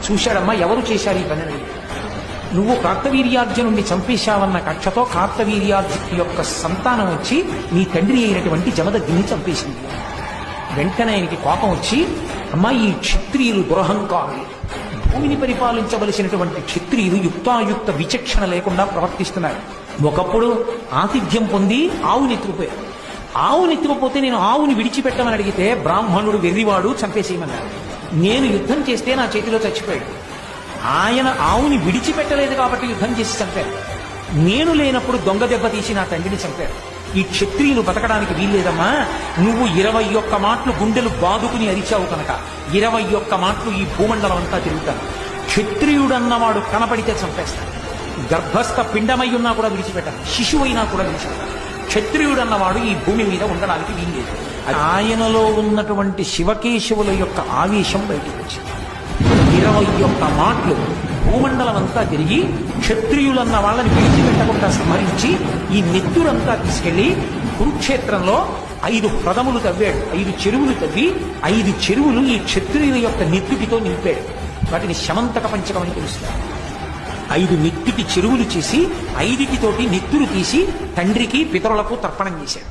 చూశాడమ్మా, ఎవరు చేశారు ఈ పని? నువ్వు కార్తవీర్యార్జునుడిని చంపేశావన్న కక్షతో కార్తవీర్యార్జునుడి యొక్క సంతానం వచ్చి నీ తండ్రి అయినటువంటి జమదగ్ని చంపేసింది. వెంటనే ఆయనకి కోపం వచ్చి, అమ్మా ఈ క్షత్రియులు దురహంకారులు, భూమిని పరిపాలించవలసినటువంటి క్షత్రియులు యుక్తాయుక్త విచక్షణ లేకుండా ప్రవర్తిస్తున్నారు. ఒకప్పుడు ఆతిథ్యం పొంది ఆవుని ఎత్తుకుపోయారు. ఆవుని ఎత్తుకుపోతే నేను ఆవుని విడిచిపెట్టమని అడిగితే బ్రాహ్మణుడు వెర్రివాడు చంపేసేయమన్నాడు. నేను యుద్ధం చేస్తే నా చేతిలో చచ్చిపోయాడు. ఆయన ఆవుని విడిచిపెట్టలేదు కాబట్టి యుద్ధం చేసి చంపారు. నేను లేనప్పుడు దొంగ దెబ్బ తీసి నా తండ్రిని చంపారు. ఈ క్షత్రియులు బతకడానికి వీల్లేదమ్మా. నువ్వు 21 మాటలు గుండెలు బాదుకుని అరిచావు కనుక 21 మాటలు ఈ భూమండలం అంతా తిరుగుతాను. క్షత్రియుడన్నవాడు కనపడితే చంపేస్తాను. గర్భస్థ పిండమై ఉన్నా కూడా విడిచిపెట్టాను, శిశువైనా కూడా విడిచిపెట్టాను. క్షత్రియుడన్నవాడు ఈ భూమి మీద ఉండడానికి వీల్లేదు. ఆయనలో ఉన్నటువంటి శివకేశవుల యొక్క ఆవేశం బయటకు వచ్చింది. 21 మాటలు భూమండలం అంతా తిరిగి క్షత్రియులన్న వాళ్ళని విడిచిపెట్టకుండా సంహరించి ఈ నెత్తురంతా తీసుకెళ్లి కురుక్షేత్రంలో 5 ప్రదములు తవ్వాడు. 5 చెరువులు తవ్వి 5 చెరువులు ఈ క్షత్రియుల యొక్క నెత్తుటితో నింపాడు. వాటిని శమంతక పంచకం అని పిలుస్తారు. 5 నెత్తుటి చెరువులు చేసి 5 నెత్తురు తీసి తండ్రికి పితరులకు తర్పణం చేశాడు.